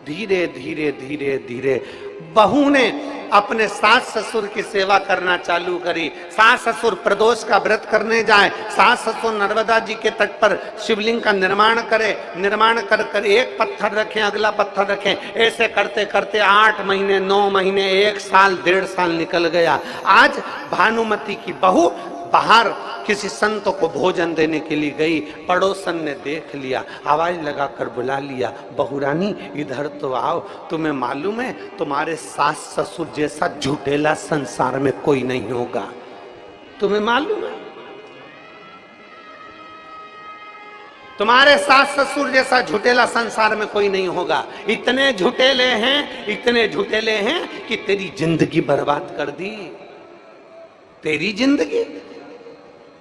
धीरे धीरे धीरे धीरे बहू ने अपने सास ससुर की सेवा करना चालू करी। सास ससुर प्रदोष का व्रत करने जाए, सास ससुर नर्मदा जी के तट पर शिवलिंग का निर्माण करे, निर्माण कर कर एक पत्थर रखें, अगला पत्थर रखें, ऐसे करते करते 8 महीने 9 महीने 1 साल 1.5 साल निकल गया। आज भानुमति की बहू बाहर किसी संत को भोजन देने के लिए गई, पड़ोसन ने देख लिया, आवाज लगाकर बुला लिया, बहू रानी इधर तो आओ, तुम्हें मालूम है तुम्हारे सास ससुर जैसा झूठेला संसार में कोई नहीं होगा। तुम्हें मालूम है तुम्हारे सास ससुर जैसा झूठेला संसार में कोई नहीं होगा। इतने झूठेले हैं, इतने झूठेले हैं कि तेरी जिंदगी बर्बाद कर दी, तेरी जिंदगी।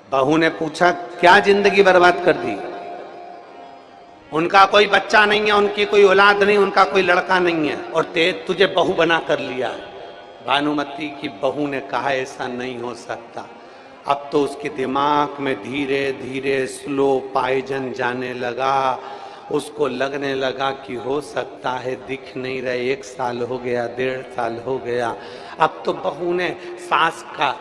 बहू ने पूछा क्या जिंदगी बर्बाद कर दी? उनका कोई बच्चा नहीं है, उनकी कोई औलाद नहीं, उनका कोई लड़का नहीं है, और तुझे बहू बना कर लिया। भानुमति की बहू ने कहा ऐसा नहीं हो सकता। अब तो उसके दिमाग में धीरे धीरे स्लो पॉइजन जाने लगा। उसको लगने लगा कि हो सकता है दिख नहीं रहे, 1 साल हो गया, 1.5 साल हो गया। अब तो बहू ने सास का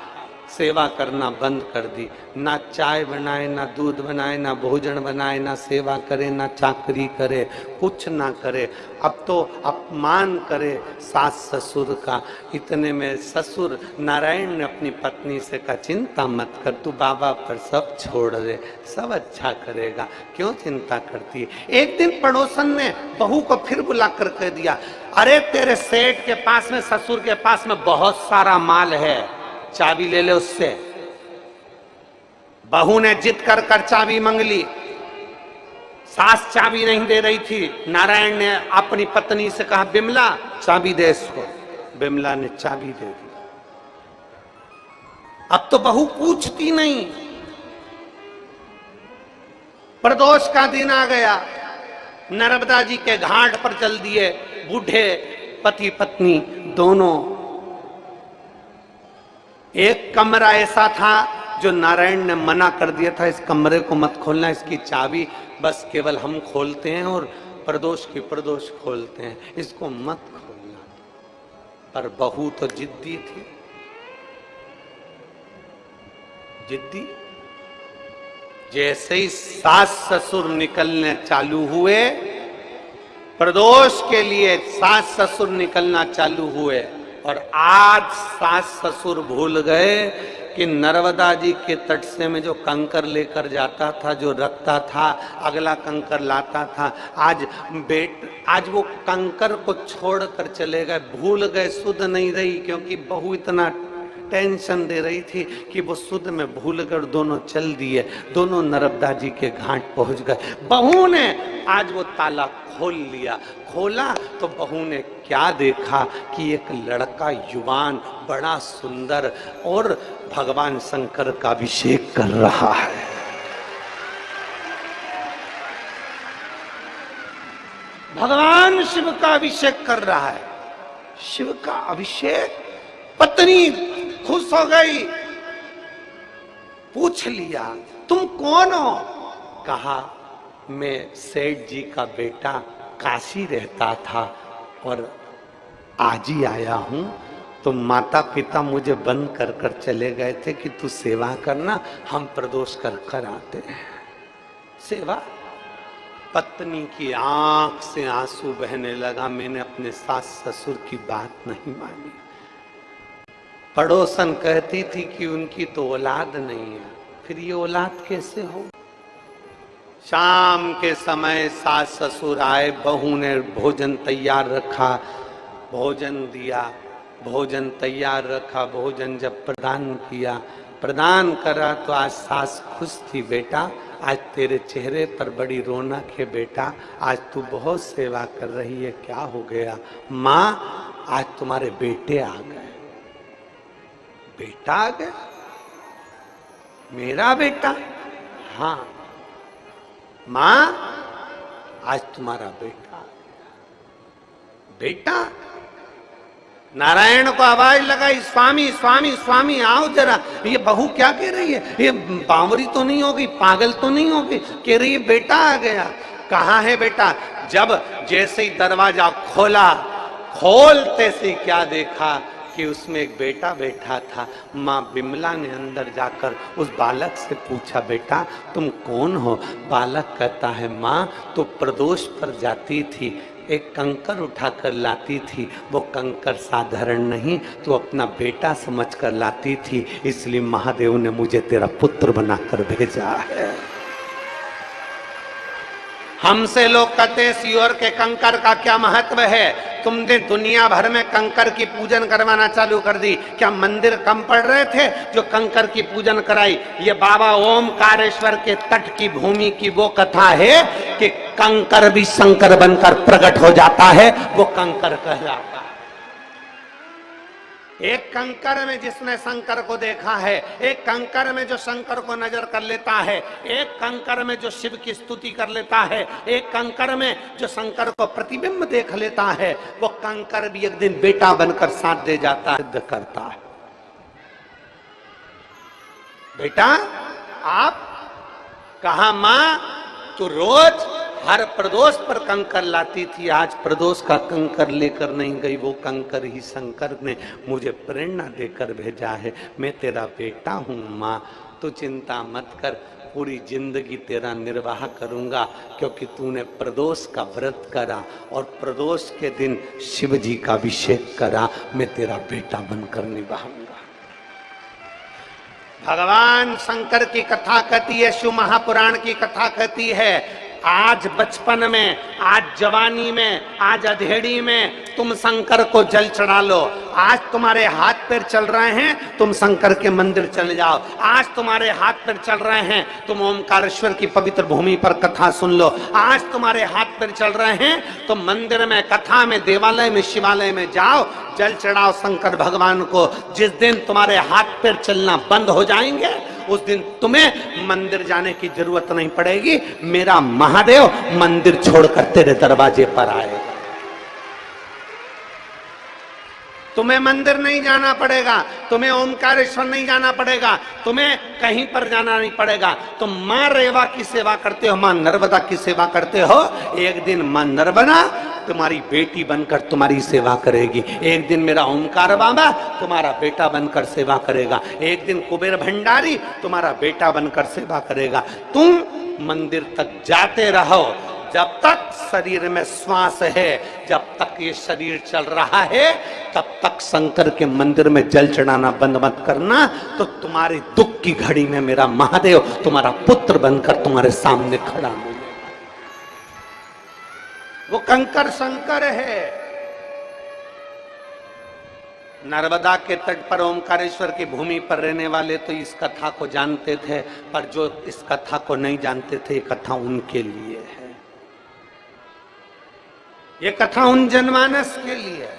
सेवा करना बंद कर दी। ना चाय बनाए, ना दूध बनाए, ना भोजन बनाए, ना सेवा करे, ना चाकरी करे, कुछ ना करे। अब तो अपमान करे सास ससुर का। इतने में ससुर नारायण ने अपनी पत्नी से कहा चिंता मत कर, तू बाबा पर सब छोड़ दे, सब अच्छा करेगा, क्यों चिंता करती है। एक दिन पड़ोसन ने बहू को फिर बुला कर कह दिया, अरे तेरे सेठ के पास में, ससुर के पास में बहुत सारा माल है, चाबी ले ले उससे। बहू ने जिद कर कर चाबी मांग ली। सास चाबी नहीं दे रही थी। नारायण ने अपनी पत्नी से कहा बिमला चाबी दे इसको। बिमला ने चाबी दे दी। अब तो बहू पूछती नहीं। प्रदोष का दिन आ गया, नर्मदा जी के घाट पर चल दिए बूढ़े पति पत्नी दोनों। एक कमरा ऐसा था जो नारायण ने मना कर दिया था, इस कमरे को मत खोलना, इसकी चाबी बस केवल हम खोलते हैं और प्रदोष की प्रदोष खोलते हैं, इसको मत खोलना। पर बहू तो जिद्दी थी, जिद्दी। जैसे ही सास ससुर निकलने चालू हुए, प्रदोष के लिए सास ससुर निकलना चालू हुए, और आज सास ससुर भूल गए कि नर्मदा जी के तट से में जो कंकर लेकर जाता था, जो रखता था, अगला कंकर लाता था। आज वो कंकर को छोड़कर चले गए, भूल गए, सुध नहीं रही, क्योंकि बहू इतना टेंशन दे रही थी कि वो सुध में भूल कर दोनों चल दिए, दोनों नर्मदा जी के घाट पहुंच गए। बहू ने आज वो ताला खोल लिया। खोला तो बहू ने क्या देखा कि एक लड़का युवान, बड़ा सुंदर, और भगवान शंकर का अभिषेक कर रहा है। भगवान शिव का अभिषेक कर रहा है। शिव का अभिषेक। पत्नी खुश हो गई, पूछ लिया तुम कौन हो? कहा मैं सेठ जी का बेटा, काशी रहता था और आज ही आया हूं। तो माता पिता मुझे बंद कर कर चले गए थे कि तू सेवा करना, हम प्रदोष कर कर आते हैं। सेवा। पत्नी की आंख से आंसू बहने लगा, मैंने अपने सास ससुर की बात नहीं मानी। पड़ोसन कहती थी कि उनकी तो औलाद नहीं है, फिर ये औलाद कैसे हो? शाम के समय सास ससुर आए, बहू ने भोजन तैयार रखा, भोजन दिया, भोजन तैयार रखा, भोजन जब प्रदान किया, प्रदान करा तो आज सास खुश थी। बेटा आज तेरे चेहरे पर बड़ी रौनक है, बेटा आज तू बहुत सेवा कर रही है, क्या हो गया? माँ आज तुम्हारे बेटे आ गए। बेटा आ गया? मेरा बेटा? हाँ मां, आज तुम्हारा बेटा आ गया। बेटा? नारायण को आवाज लगाई, स्वामी स्वामी स्वामी आओ जरा। ये बहू क्या कह रही है? ये बावरी तो नहीं होगी, पागल तो नहीं होगी? कह रही है बेटा आ गया। कहाँ है बेटा? जब जैसे ही दरवाजा खोला, खोलते से क्या देखा कि उसमें एक बेटा बैठा था। माँ बिमला ने अंदर जाकर उस बालक से पूछा, बेटा तुम कौन हो? बालक कहता है, माँ तो प्रदोष पर जाती थी, एक कंकर उठाकर लाती थी, वो कंकर साधारण नहीं तो अपना बेटा समझकर लाती थी, इसलिए महादेव ने मुझे तेरा पुत्र बनाकर भेजा है। हमसे लोग कहते हैं सियोर के कंकर का क्या महत्व है? तुमने दुनिया भर में कंकर की पूजन करवाना चालू कर दी। क्या मंदिर कम पड़ रहे थे जो कंकर की पूजन कराई? ये बाबा ओमकारेश्वर के तट की भूमि की वो कथा है कि कंकर भी शंकर बनकर प्रकट हो जाता है, वो कंकर कहलाता है। एक कंकर में जिसने शंकर को देखा है, एक कंकर में जो शंकर को नजर कर लेता है, एक कंकर में जो शिव की स्तुति कर लेता है, एक कंकर में जो शंकर को प्रतिबिंब देख लेता है, वो कंकर भी एक दिन बेटा बनकर साथ दे जाता है, सिद्ध करता है। बेटा आप कहा? मां तू रोज हर प्रदोष पर कंकर लाती थी, आज प्रदोष का कंकर लेकर नहीं गई, वो कंकर ही शंकर ने मुझे प्रेरणा देकर भेजा है। मैं तेरा बेटा हूं माँ, तू चिंता मत कर, पूरी जिंदगी तेरा निर्वाह करूंगा, क्योंकि तूने प्रदोष का व्रत करा और प्रदोष के दिन शिव जी का अभिषेक करा, मैं तेरा बेटा बनकर निभाऊंगा। भगवान शंकर की कथा कहती है, शिव महापुराण की कथा कहती है, आज बचपन में, आज जवानी में, आज अधेड़ी में तुम शंकर को जल चढ़ा लो। आज तुम्हारे हाथ पैर चल रहे हैं, तुम शंकर के मंदिर चले जाओ। आज तुम्हारे हाथ पैर चल रहे हैं, तुम ओमकारेश्वर की पवित्र भूमि पर कथा सुन लो। आज तुम्हारे हाथ पैर चल रहे हैं, तुम मंदिर में, कथा में, देवालय में, शिवालय में जाओ, जल चढ़ाओ शंकर भगवान को। जिस दिन तुम्हारे हाथ पैर चलना बंद हो जाएंगे, उस दिन तुम्हें मंदिर जाने की जरूरत नहीं पड़ेगी, मेरा महादेव मंदिर छोड़कर तेरे दरवाजे पर आएगा। तुम्हें मंदिर नहीं जाना पड़ेगा, तुम्हें ओमकारेश्वर नहीं जाना पड़ेगा, तुम्हें कहीं पर जाना नहीं पड़ेगा। तुम मां रेवा की सेवा करते हो, मां नर्मदा की सेवा करते हो, एक दिन मां नर्मदा तुम्हारी बेटी बनकर तुम्हारी सेवा करेगी। एक दिन मेरा ओमकार बाबा तुम्हारा बेटा बनकर सेवा करेगा। एक दिन कुबेर भंडारी तुम्हारा बेटा बनकर सेवा करेगा। तुम मंदिर तक जाते रहो, जब तक शरीर में श्वास है, जब तक ये शरीर चल रहा है, तब तक शंकर के मंदिर में जल चढ़ाना बंद मत करना, तो तुम्हारे दुख की घड़ी में मेरा महादेव तुम्हारा पुत्र बनकर तुम्हारे सामने खड़ा हो। वो कंकर शंकर है। नर्मदा के तट पर ओमकारेश्वर की भूमि पर रहने वाले तो इस कथा को जानते थे, पर जो इस कथा को नहीं जानते थे, ये कथा उनके लिए है, ये कथा उन जनमानस के लिए है।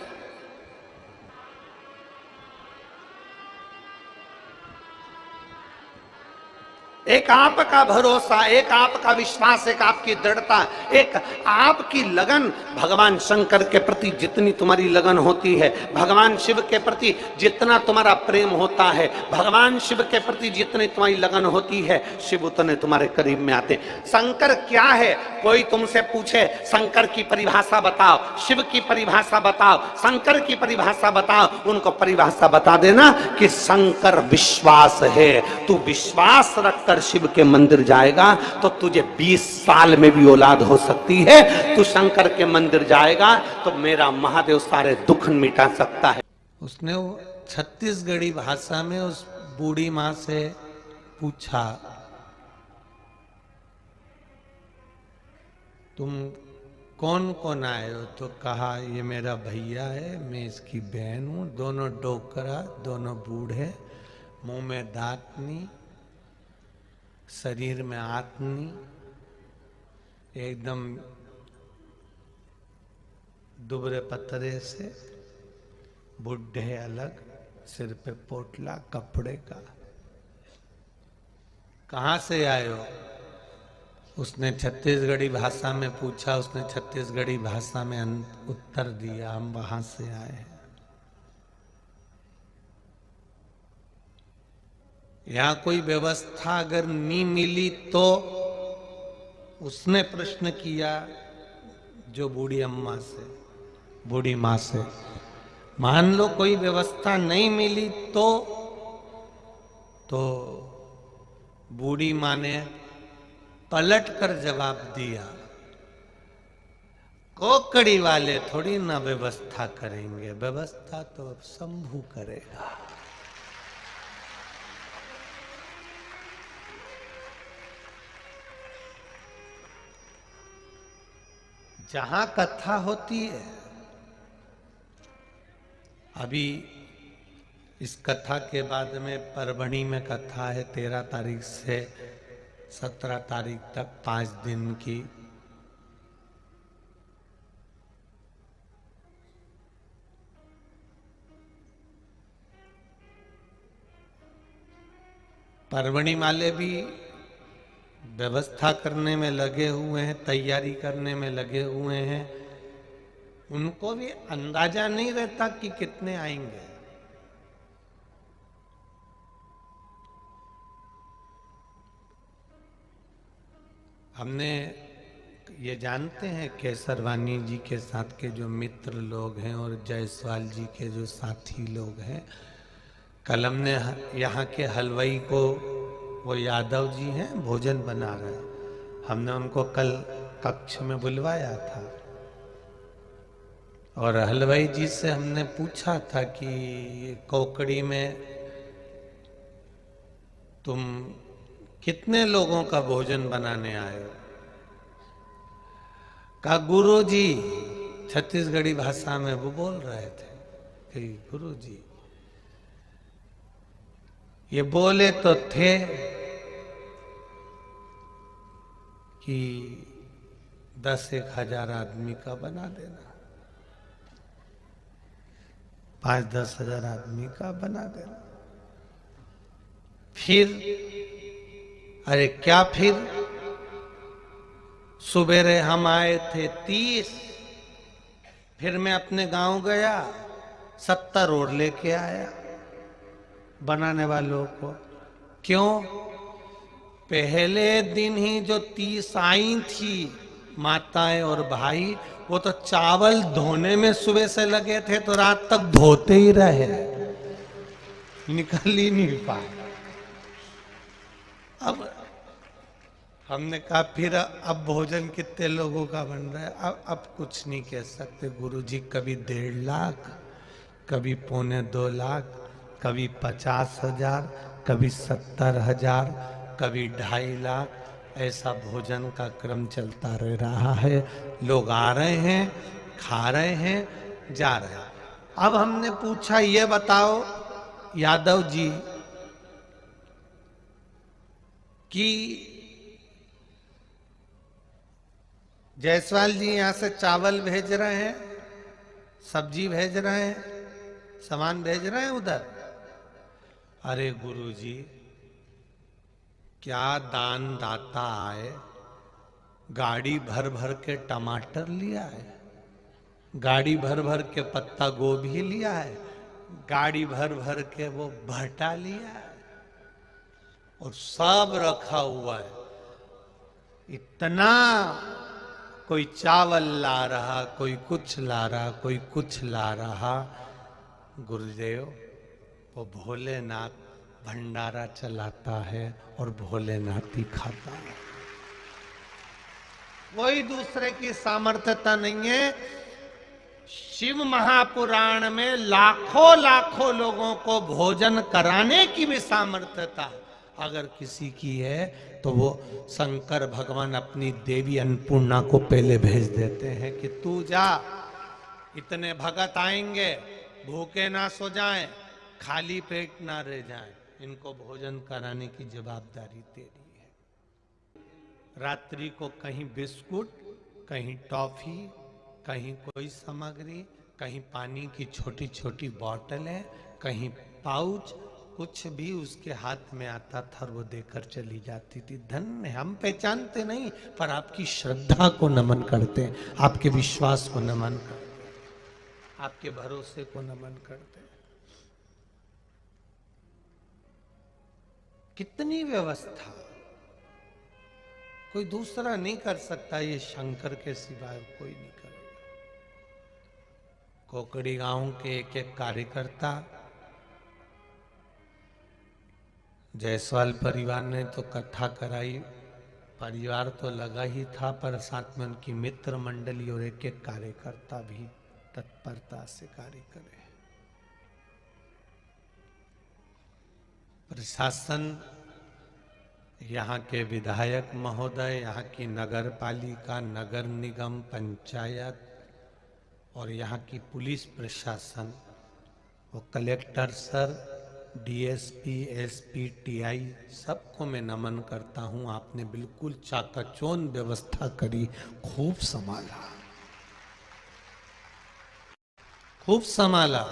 एक आपका भरोसा, एक आपका विश्वास, एक आपकी दृढ़ता, एक आपकी लगन। भगवान शंकर के प्रति जितनी तुम्हारी लगन होती है, भगवान शिव के प्रति जितना तुम्हारा प्रेम होता है, भगवान शिव के प्रति जितनी तुम्हारी लगन होती है, शिव उतने तुम्हारे करीब में आते। शंकर क्या है? कोई तुमसे पूछे शंकर की परिभाषा बताओ, शिव की परिभाषा बताओ, शंकर की परिभाषा बताओ, उनको परिभाषा बता देना कि शंकर विश्वास है। तू विश्वास रखकर शिव के मंदिर जाएगा तो तुझे 20 साल में भी औलाद हो सकती है। तू शंकर के मंदिर जाएगा तो मेरा महादेव सारे दुख मिटा सकता है। उसने वो छत्तीसगढ़ी भाषा में उस बूढ़ी माँ से पूछा, तुम कौन कौन आए हो? तो कहा, ये मेरा भैया है, मैं इसकी बहन हूँ, दोनों डोकरा, दोनों बूढ़े, मुंह में दांत नहीं, शरीर में आत्म नहीं, एकदम दुबरे पतरे से, बुढ़े अलग, सिर पे पोटला कपड़े का। कहाँ से आए हो? उसने छत्तीसगढ़ी भाषा में पूछा। उसने छत्तीसगढ़ी भाषा में उत्तर दिया, हम वहां से आए हैं। यहां कोई व्यवस्था अगर नहीं मिली तो उसने प्रश्न किया, जो बूढ़ी अम्मा से, बूढ़ी माँ से। मान लो कोई व्यवस्था नहीं मिली तो बूढ़ी माँ ने पलट कर जवाब दिया, कोकड़ी वाले थोड़ी ना व्यवस्था करेंगे, व्यवस्था तो अब शंभू करेगा। जहां कथा होती है, अभी इस कथा के बाद में परभणी में कथा है 13 तारीख से 17 तारीख तक 5 दिन की। परभणी वाले भी व्यवस्था करने में लगे हुए हैं, तैयारी करने में लगे हुए हैं। उनको भी अंदाजा नहीं रहता कि कितने आएंगे। हमने ये जानते हैं केसरवानी जी के साथ के जो मित्र लोग हैं और जायसवाल जी के जो साथी लोग हैं, कल हमने यहाँ के हलवाई को, वो यादव जी हैं, भोजन बना रहे हैं, हमने उनको कल कक्ष में बुलवाया था और हलवाई जी से हमने पूछा था कि कोकड़ी में तुम कितने लोगों का भोजन बनाने आए हो? कहा गुरु जी, छत्तीसगढ़ी भाषा में वो बोल रहे थे कि गुरु जी, ये बोले तो थे कि 10-1 हजार आदमी का बना देना, 5-10 हजार आदमी का बना देना। फिर अरे क्या फिर, सुबेरे हम आए थे 30, फिर मैं अपने गांव गया 70 और लेके आया बनाने वालों को। क्यों? पहले दिन ही जो 30 आई थी माताएं और भाई, वो तो चावल धोने में सुबह से लगे थे, तो रात तक धोते ही रहे, निकल ही नहीं पाए। अब हमने कहा फिर अब भोजन कितने लोगों का बन रहा है? अब कुछ नहीं कह सकते गुरुजी, कभी 1.5 लाख, कभी 1.25 लाख, कभी 50,000, कभी 70,000, कभी 2.5 लाख, ऐसा भोजन का क्रम चलता रह रहा है। लोग आ रहे हैं, खा रहे हैं, जा रहे हैं। अब हमने पूछा, ये बताओ यादव जी कि जायसवाल जी यहां से चावल भेज रहे हैं, सब्जी भेज रहे हैं, सामान भेज रहे हैं उधर। अरे गुरुजी, क्या दान दाता आए, गाड़ी भर भर के टमाटर लिया है, गाड़ी भर भर के पत्ता गोभी लिया है, गाड़ी भर भर के वो भट्टा लिया है, और सब रखा हुआ है। इतना कोई चावल ला रहा, कोई कुछ ला रहा, कोई कुछ ला रहा। गुरुदेव, वो भोलेनाथ भंडारा चलाता है और भोलेनाथ ही खाता है, कोई दूसरे की सामर्थ्यता नहीं है। शिव महापुराण में लाखों लाखों लोगों को भोजन कराने की भी सामर्थ्यता अगर किसी की है, तो वो शंकर भगवान अपनी देवी अन्नपूर्णा को पहले भेज देते हैं कि तू जा, इतने भगत आएंगे, भूखे ना सो जाएं, खाली पेट ना रह जाएं, इनको भोजन कराने की जवाबदारी तेरी है। रात्रि को कहीं बिस्कुट, कहीं टॉफी, कहीं कोई सामग्री, कहीं पानी की छोटी छोटी बोतलें, कहीं पाउच, कुछ भी उसके हाथ में आता था और वो देकर चली जाती थी। धन्य, हम पहचानते नहीं, पर आपकी श्रद्धा को नमन करते हैं, आपके विश्वास को नमन करते हैं, आपके भरोसे को नमन करते हैं। कितनी व्यवस्था, कोई दूसरा नहीं कर सकता, ये शंकर के सिवाय कोई नहीं कर कोकड़ी गांव के एक एक कार्यकर्ता, जायसवाल परिवार ने तो कथा कराई, परिवार तो लगा ही था, पर साथ में उनकी मित्र मंडली और एक एक कार्यकर्ता भी तत्परता से कार्य करे। प्रशासन, यहाँ के विधायक महोदय, यहाँ की नगर पालिका, नगर निगम, पंचायत और यहाँ की पुलिस प्रशासन, वो collector sir, DSP, SP, TI, सबको मैं नमन करता हूँ। आपने बिल्कुल चाकचौंध व्यवस्था करी, खूब संभाला, खूब संभाला।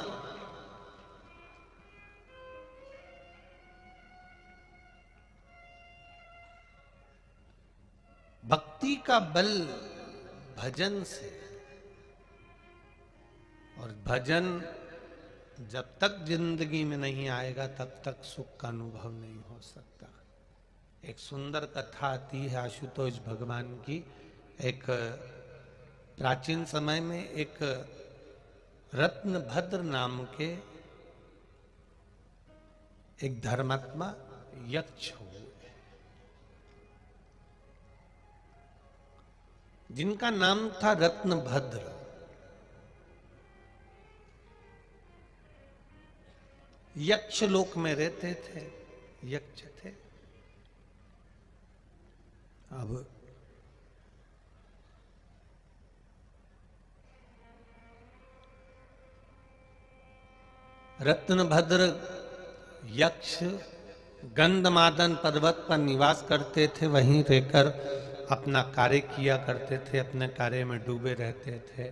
भक्ति का बल भजन से, और भजन जब तक जिंदगी में नहीं आएगा तब तक सुख का अनुभव नहीं हो सकता। एक सुंदर कथा आती है आशुतोष भगवान की। एक प्राचीन समय में एक रत्नभद्र नाम के एक धर्मात्मा यक्ष हुए, जिनका नाम था रत्नभद्र। यक्ष लोक में रहते थे, यक्ष थे। अब रत्नभद्र यक्ष गंधमादन पर्वत पर निवास करते थे, वहीं रहकर अपना कार्य किया करते थे, अपने कार्य में डूबे रहते थे।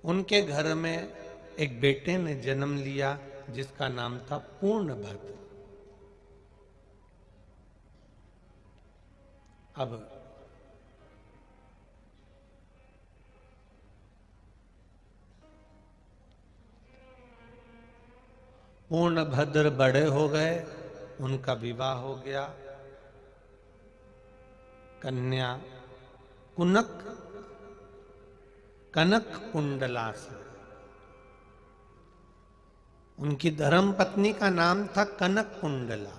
उनके घर में एक बेटे ने जन्म लिया जिसका नाम था पूर्णभद्र। अब पूर्णभद्र बड़े हो गए, उनका विवाह हो गया। कन्या कनक कुंडला से, उनकी धर्म पत्नी का नाम था कनक कुंडला।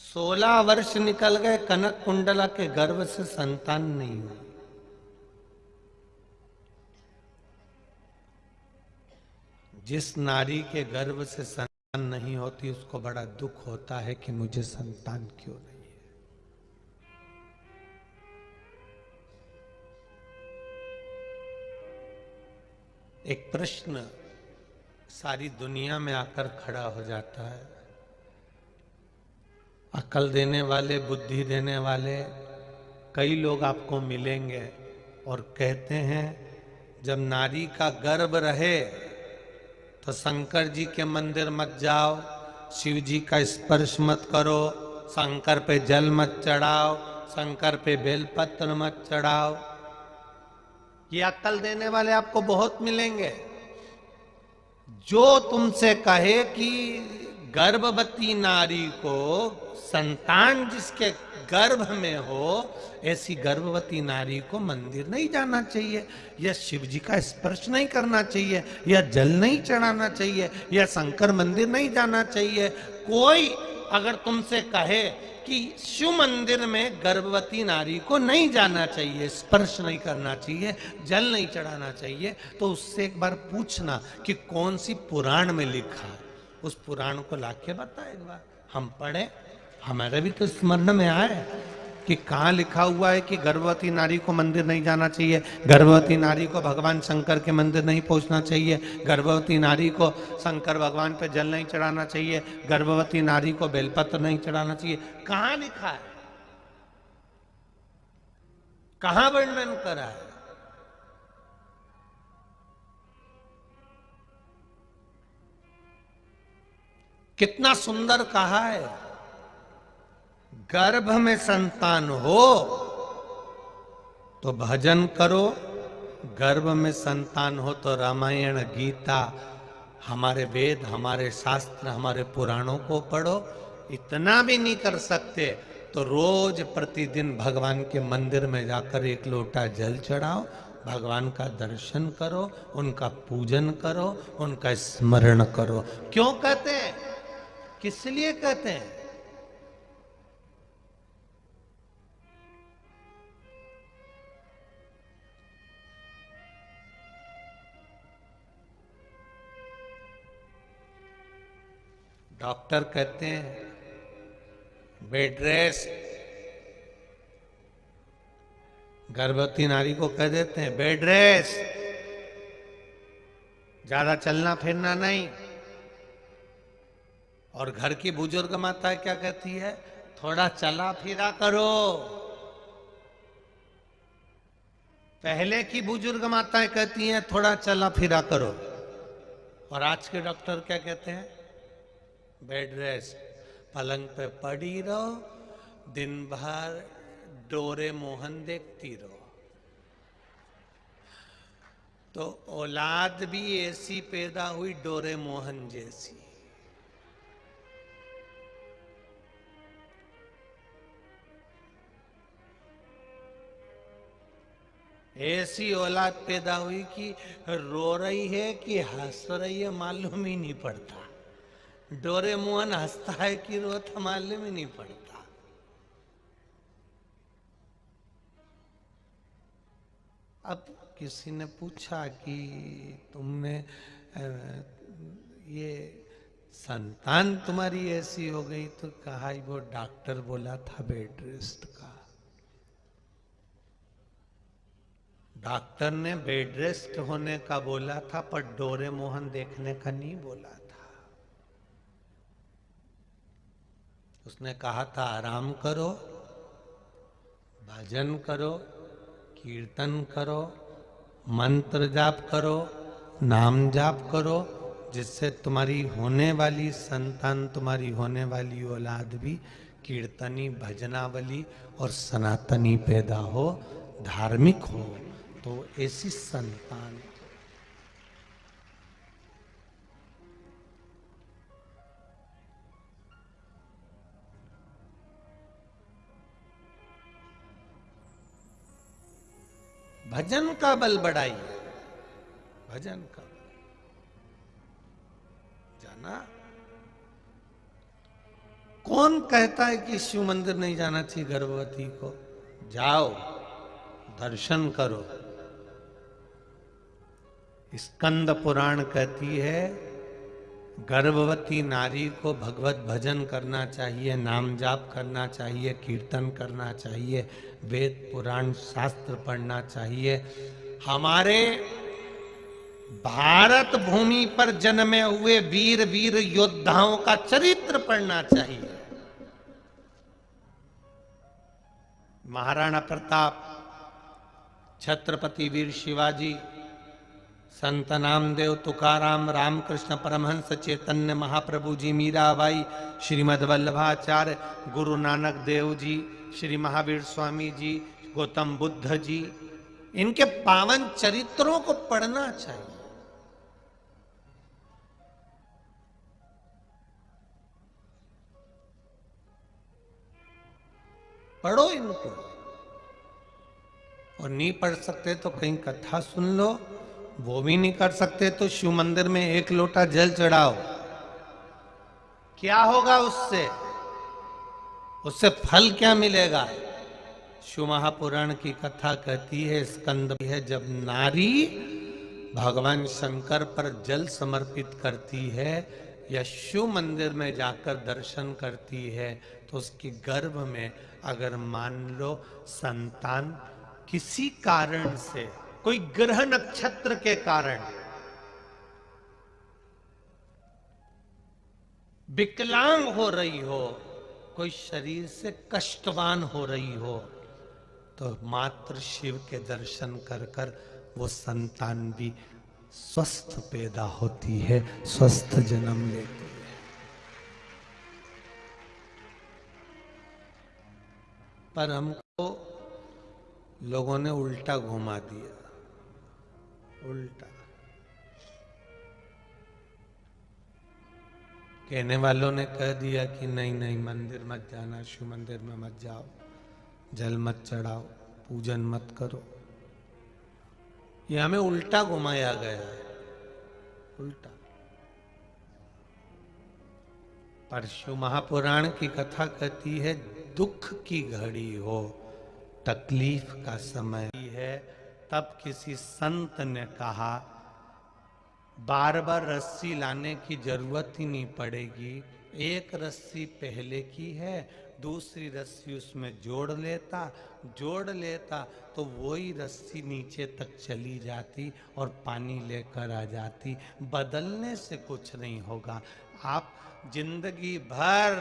16 वर्ष निकल गए, कनक कुंडला के गर्भ से संतान नहीं हुई। जिस नारी के गर्भ से संतान नहीं होती उसको बड़ा दुख होता है कि मुझे संतान क्यों नहीं है। एक प्रश्न सारी दुनिया में आकर खड़ा हो जाता है। अकल देने वाले, बुद्धि देने वाले कई लोग आपको मिलेंगे और कहते हैं जब नारी का गर्भ रहे तो शंकर जी के मंदिर मत जाओ, शिव जी का स्पर्श मत करो, शंकर पे जल मत चढ़ाओ, शंकर पे बेलपत्र मत चढ़ाओ। ये अक्ल देने वाले आपको बहुत मिलेंगे। जो तुमसे कहे कि गर्भवती नारी को संतान जिसके गर्भ में हो, ऐसी गर्भवती नारी को मंदिर नहीं जाना चाहिए, या शिव जी का स्पर्श नहीं करना चाहिए, या जल नहीं चढ़ाना चाहिए, या शंकर मंदिर नहीं जाना चाहिए। कोई अगर तुमसे कहे कि शिव मंदिर में गर्भवती नारी को नहीं जाना चाहिए, स्पर्श नहीं करना चाहिए, जल नहीं चढ़ाना चाहिए, तो उससे एक बार पूछना कि कौन सी पुराण में लिखा है। उस पुराण को लाके बता एक बार, हम पढ़े, हमारे भी तो स्मरण में आए कि कहाँ लिखा हुआ है कि गर्भवती नारी को मंदिर नहीं जाना चाहिए, गर्भवती नारी को भगवान शंकर के मंदिर नहीं पहुंचना चाहिए, गर्भवती नारी को शंकर भगवान पे जल नहीं चढ़ाना चाहिए, गर्भवती नारी को बेलपत्र नहीं चढ़ाना चाहिए। कहाँ लिखा है, कहाँ वर्णन करा है? कितना सुंदर कहा है, गर्भ में संतान हो तो भजन करो, गर्भ में संतान हो तो रामायण, गीता, हमारे वेद, हमारे शास्त्र, हमारे पुराणों को पढ़ो। इतना भी नहीं कर सकते तो रोज प्रतिदिन भगवान के मंदिर में जाकर एक लोटा जल चढ़ाओ, भगवान का दर्शन करो, उनका पूजन करो, उनका स्मरण करो। क्यों कहते हैं, किस लिए कहते हैं? डॉक्टर कहते हैं बेड रेस्ट, गर्भवती नारी को कह देते हैं बेड रेस्ट, ज्यादा चलना फिरना नहीं। और घर की बुजुर्ग माता क्या कहती है, थोड़ा चला फिरा करो। पहले की बुजुर्ग माताएं कहती हैं थोड़ा चला फिरा करो, और आज के डॉक्टर क्या कहते हैं, बेड रेस्ट, पलंग पे पड़ी रहो, दिन भर डोरेमोहन देखती रहो। तो औलाद भी ऐसी पैदा हुई डोरेमोहन जैसी। ऐसी औलाद पैदा हुई कि रो रही है कि हंस रही है मालूम ही नहीं पड़ता। डोरेमोहन हंसता है कि रोता मालूम ही नहीं पड़ता। अब किसी ने पूछा कि तुमने ये संतान तुम्हारी ऐसी हो गई, तो कहा वो डॉक्टर बोला था बेड रेस्ट का। डॉक्टर ने बेड रेस्ट होने का बोला था, पर डोरेमोहन देखने का नहीं बोला था। उसने कहा था आराम करो, भजन करो, कीर्तन करो, मंत्र जाप करो, नाम जाप करो, जिससे तुम्हारी होने वाली संतान, तुम्हारी होने वाली औलाद भी कीर्तनी, भजनावली और सनातनी पैदा हो, धार्मिक हो। तो ऐसी संतान भजन का बल बढ़ाइए, भजन का बल। जाना, कौन कहता है कि शिव मंदिर नहीं जाना चाहिए गर्भवती को? जाओ, दर्शन करो। स्कंद पुराण कहती है गर्भवती नारी को भगवत भजन करना चाहिए, नाम जाप करना चाहिए, कीर्तन करना चाहिए, वेद पुराण शास्त्र पढ़ना चाहिए। हमारे भारत भूमि पर जन्मे हुए वीर वीर योद्धाओं का चरित्र पढ़ना चाहिए। महाराणा प्रताप, छत्रपति वीर शिवाजी, संत नामदेव, तुकाराम, रामकृष्ण परमहंस, चैतन्य महाप्रभु जी, मीराबाई, श्रीमद वल्लभाचार्य, गुरु नानक देव जी, श्री महावीर स्वामी जी, गौतम बुद्ध जी, इनके पावन चरित्रों को पढ़ना चाहिए। पढ़ो इनको, और नहीं पढ़ सकते तो कहीं कथा सुन लो, वो भी नहीं कर सकते तो शिव मंदिर में एक लोटा जल चढ़ाओ। क्या होगा उससे? उससे फल क्या मिलेगा? शिव महापुराण की कथा कहती है, स्कंद है, जब नारी भगवान शंकर पर जल समर्पित करती है या शिव मंदिर में जाकर दर्शन करती है, तो उसके गर्भ में अगर मान लो संतान किसी कारण से, कोई ग्रह नक्षत्र के कारण विकलांग हो रही हो, कोई शरीर से कष्टवान हो रही हो, तो मात्र शिव के दर्शन कर कर वो संतान भी स्वस्थ पैदा होती है, स्वस्थ जन्म लेती है। पर हमको लोगों ने उल्टा घुमा दिया, उल्टा। कहने वालों ने कह दिया कि नहीं नहीं, मंदिर मत जाना, शिव मंदिर में मत जाओ, जल मत चढ़ाओ, पूजन मत करो। ये हमें उल्टा घुमाया गया है, उल्टा। पर शिव महापुराण की कथा कहती है, दुख की घड़ी हो, तकलीफ का समय है, तब किसी संत ने कहा बार बार रस्सी लाने की जरूरत ही नहीं पड़ेगी, एक रस्सी पहले की है, दूसरी रस्सी उसमें जोड़ लेता तो वही रस्सी नीचे तक चली जाती और पानी लेकर आ जाती। बदलने से कुछ नहीं होगा। आप जिंदगी भर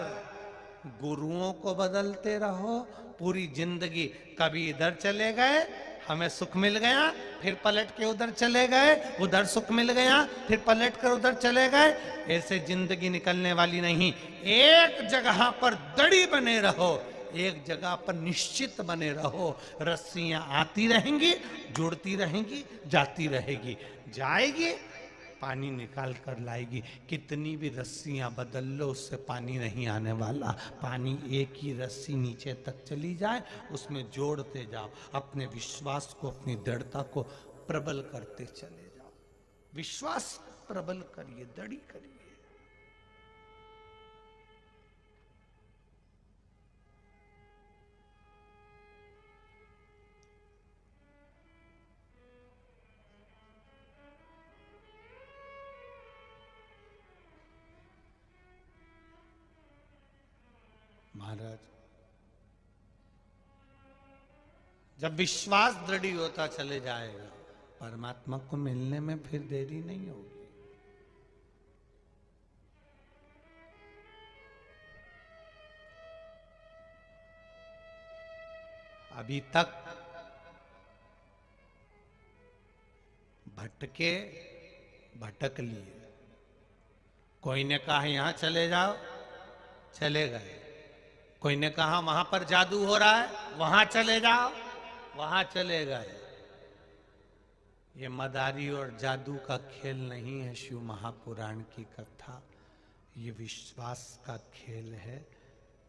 गुरुओं को बदलते रहो, पूरी जिंदगी कभी इधर चले गए, हमें सुख मिल गया, फिर पलट के उधर चले गए, उधर सुख मिल गया, फिर पलट कर उधर चले गए। ऐसे जिंदगी निकलने वाली नहीं। एक जगह पर दड़ी बने रहो, एक जगह पर निश्चित बने रहो। रस्सियां आती रहेंगी, जुड़ती रहेंगी, जाती रहेगी, जाएगी, पानी निकाल कर लाएगी। कितनी भी रस्सियां बदल लो, उससे पानी नहीं आने वाला। पानी एक ही रस्सी नीचे तक चली जाए, उसमें जोड़ते जाओ, अपने विश्वास को, अपनी दृढ़ता को प्रबल करते चले जाओ। विश्वास प्रबल करिए, दृढ़ करिए। महाराज, जब विश्वास दृढ़ होता चले जाएगा, परमात्मा को मिलने में फिर देरी नहीं होगी। अभी तक भटक लिए। कोई ने कहा यहां चले जाओ, चले गए। कोई ने कहा वहां पर जादू हो रहा है, वहां चले जाओ, वहां चले गए। ये मदारी और जादू का खेल नहीं है शिव महापुराण की कथा, ये विश्वास का खेल है।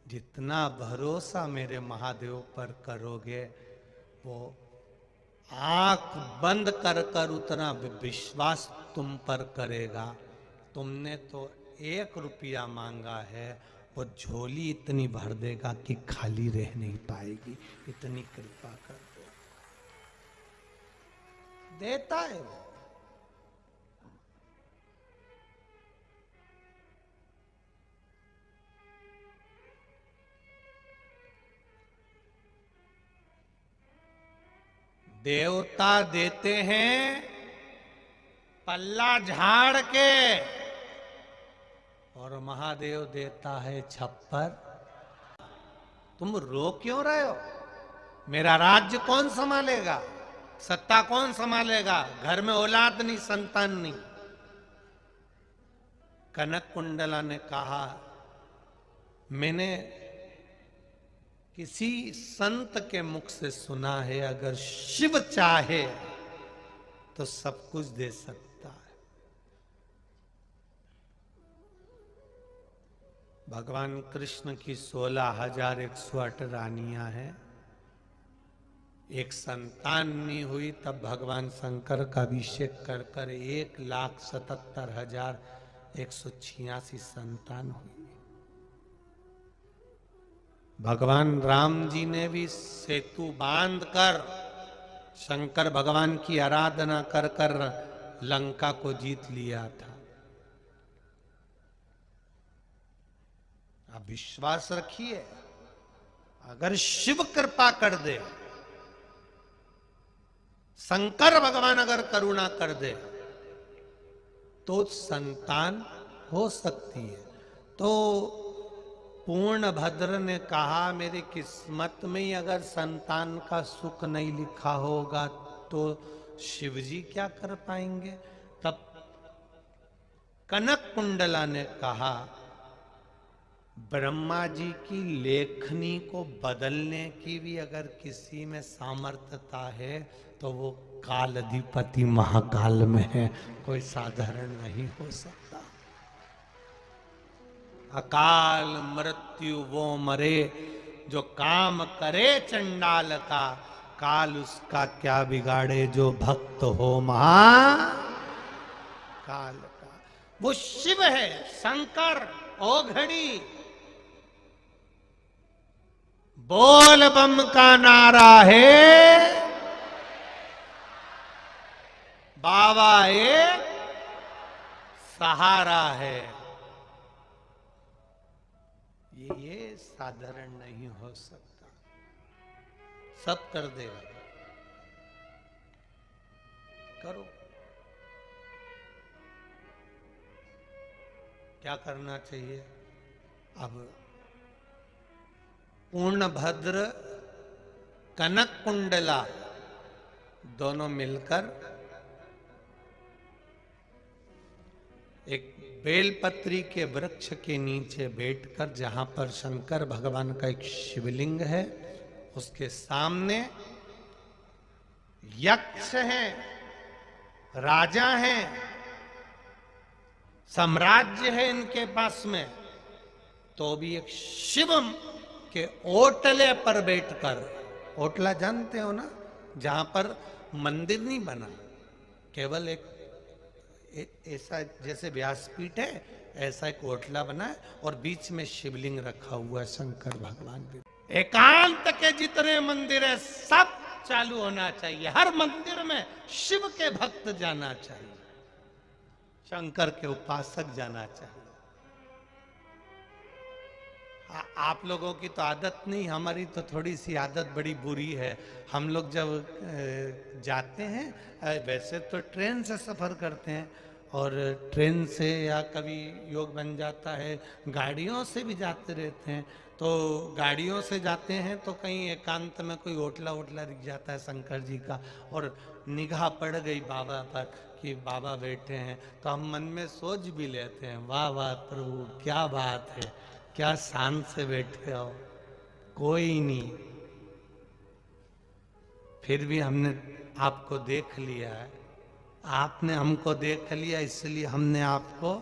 जितना भरोसा मेरे महादेव पर करोगे, वो आंख बंद कर कर उतना विश्वास तुम पर करेगा। तुमने तो 1 रुपया मांगा है, वो झोली इतनी भर देगा कि खाली रह नहीं पाएगी। इतनी कृपा कर दो, देता है वो। देवता देते हैं पल्ला झाड़ के, और महादेव देता है छप्पर। तुम रो क्यों रहे हो? मेरा राज्य कौन संभालेगा? सत्ता कौन संभालेगा? घर में औलाद नहीं, संतान नहीं। कनक कुंडला ने कहा, मैंने किसी संत के मुख से सुना है, अगर शिव चाहे तो सब कुछ दे सकता है। भगवान कृष्ण की 16,108 रानियां हैं। एक संतान नहीं हुई, तब भगवान शंकर का अभिषेक कर कर 1,77,186 संतान हुई। भगवान राम जी ने भी सेतु बांध कर, शंकर भगवान की आराधना कर कर लंका को जीत लिया था। आप विश्वास रखिए, अगर शिव कृपा कर दे, शंकर भगवान अगर करुणा कर दे, तो संतान हो सकती है। तो पूर्णभद्र ने कहा, मेरी किस्मत में ही अगर संतान का सुख नहीं लिखा होगा तो शिवजी क्या कर पाएंगे? तब कनक कुंडला ने कहा, ब्रह्मा जी की लेखनी को बदलने की भी अगर किसी में सामर्थ्यता है तो वो काल अधिपति महाकाल में है, कोई साधारण नहीं हो सकता। अकाल मृत्यु वो मरे, जो काम करे चंडाल का, काल उसका क्या बिगाड़े जो भक्त हो महा काल का। वो शिव है, शंकर, ओ घड़ी बोल बम का नारा है, बाबा एक सहारा है। ये साधारण नहीं हो सकता, सब कर देगा। करो, क्या करना चाहिए अब? पूर्णभद्र, कनक कुंडला दोनों मिलकर एक बेलपत्री के वृक्ष के नीचे बैठकर, जहां पर शंकर भगवान का एक शिवलिंग है, उसके सामने यक्ष हैं, राजा हैं, साम्राज्य है इनके पास में, तो भी एक शिव के ओटले पर बैठकर, ओटला जानते हो ना, जहां पर मंदिर नहीं बना, केवल एक ऐसा जैसे व्यासपीठ है, ऐसा एक ओटला बना है और बीच में शिवलिंग रखा हुआ है, शंकर भगवान भी। एकांत के जितने मंदिर है सब चालू होना चाहिए, हर मंदिर में शिव के भक्त जाना चाहिए, शंकर के उपासक जाना चाहिए। आप लोगों की तो आदत नहीं, हमारी तो थोड़ी सी आदत बड़ी बुरी है। हम लोग जब जाते हैं, वैसे तो ट्रेन से सफ़र करते हैं, और ट्रेन से या कभी योग बन जाता है गाड़ियों से भी जाते रहते हैं। तो गाड़ियों से जाते हैं तो कहीं एकांत में कोई होटला वोटला दिख जाता है शंकर जी का, और निगाह पड़ गई बाबा पर कि बाबा बैठे हैं, तो हम मन में सोच भी लेते हैं, वाह वाह प्रभु क्या बात है, क्या शान से बैठे हो, कोई नहीं। फिर भी हमने आपको देख लिया है, आपने हमको देख लिया, इसलिए हमने आपको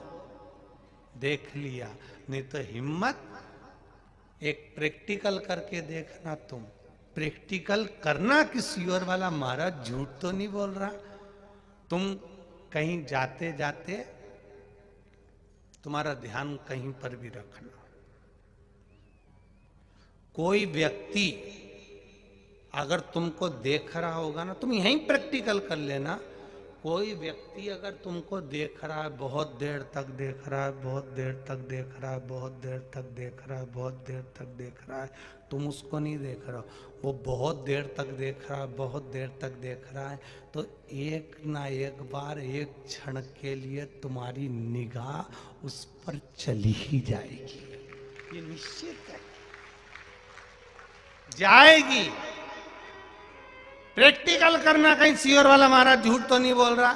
देख लिया। नहीं तो हिम्मत एक प्रैक्टिकल करके देखना, तुम प्रैक्टिकल करना किसी और वाला, महाराज झूठ तो नहीं बोल रहा। तुम कहीं जाते जाते तुम्हारा ध्यान कहीं पर भी रखना, कोई व्यक्ति अगर तुमको देख रहा होगा ना, तुम यहीं प्रैक्टिकल कर लेना, कोई व्यक्ति अगर तुमको देख रहा है, बहुत देर तक देख रहा है, बहुत देर तक देख रहा है, बहुत देर तक देख रहा है, बहुत देर तक देख रहा है, तुम उसको नहीं देख रहे हो, वो बहुत देर तक देख रहा है, बहुत देर तक देख रहा है, तो एक ना एक बार, एक क्षण के लिए तुम्हारी निगाह उस पर चली ही जाएगी, ये निश्चित है, जाएगी। प्रैक्टिकल करना, कहीं सियोर वाला महाराज झूठ तो नहीं बोल रहा।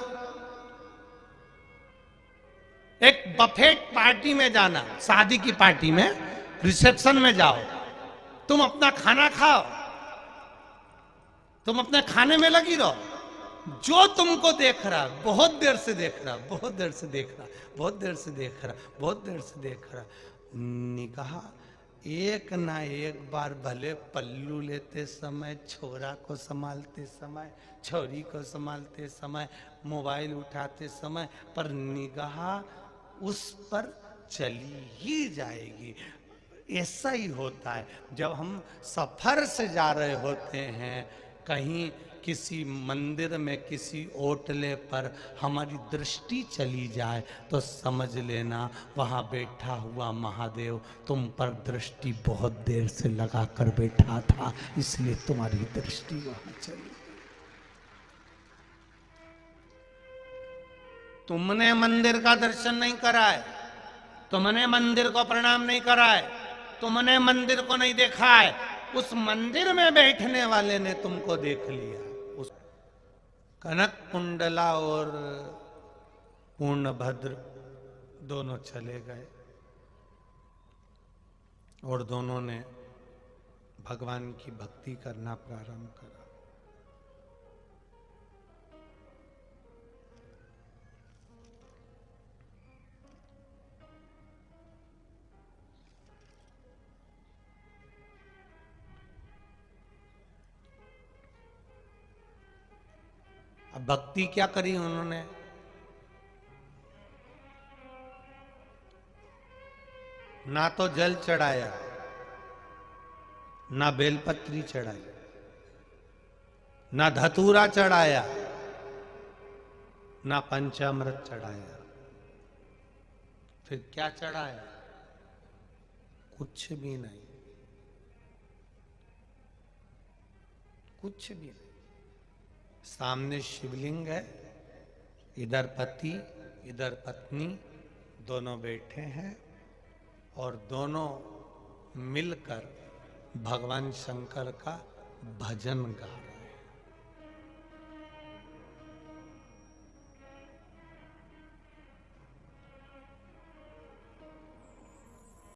एक बफेट पार्टी में जाना, शादी की पार्टी में, रिसेप्शन में जाओ, तुम अपना खाना खाओ, तुम अपने खाने में लगी रहो, जो तुमको देख रहा, बहुत देर से देख रहा, बहुत देर से देख रहा, बहुत देर से देख रहा, बहुत देर से देख रहा, निगाह एक ना एक बार, भले पल्लू लेते समय, छोरा को संभालते समय, छोरी को संभालते समय, मोबाइल उठाते समय, पर निगाह उस पर चली ही जाएगी। ऐसा ही होता है जब हम सफर से जा रहे होते हैं, कहीं किसी मंदिर में, किसी ओटले पर हमारी दृष्टि चली जाए, तो समझ लेना वहाँ बैठा हुआ महादेव तुम पर दृष्टि बहुत देर से लगाकर बैठा था, इसलिए तुम्हारी दृष्टि वहाँ चली। तुमने मंदिर का दर्शन नहीं करा है, तुमने मंदिर को प्रणाम नहीं करा है, तुमने मंदिर को नहीं देखा है, उस मंदिर में बैठने वाले ने तुमको देख लिया। उस कनक कुंडला और पूर्णभद्र दोनों चले गए और दोनों ने भगवान की भक्ति करना प्रारंभ करा। अब भक्ति क्या करी उन्होंने? ना तो जल चढ़ाया, ना बेलपत्री चढ़ाई, ना धतूरा चढ़ाया, ना पंचामृत चढ़ाया, फिर क्या चढ़ाया? कुछ भी नहीं, कुछ भी नहीं। सामने शिवलिंग है, इधर पति इधर पत्नी दोनों बैठे हैं और दोनों मिलकर भगवान शंकर का भजन गा रहे हैं।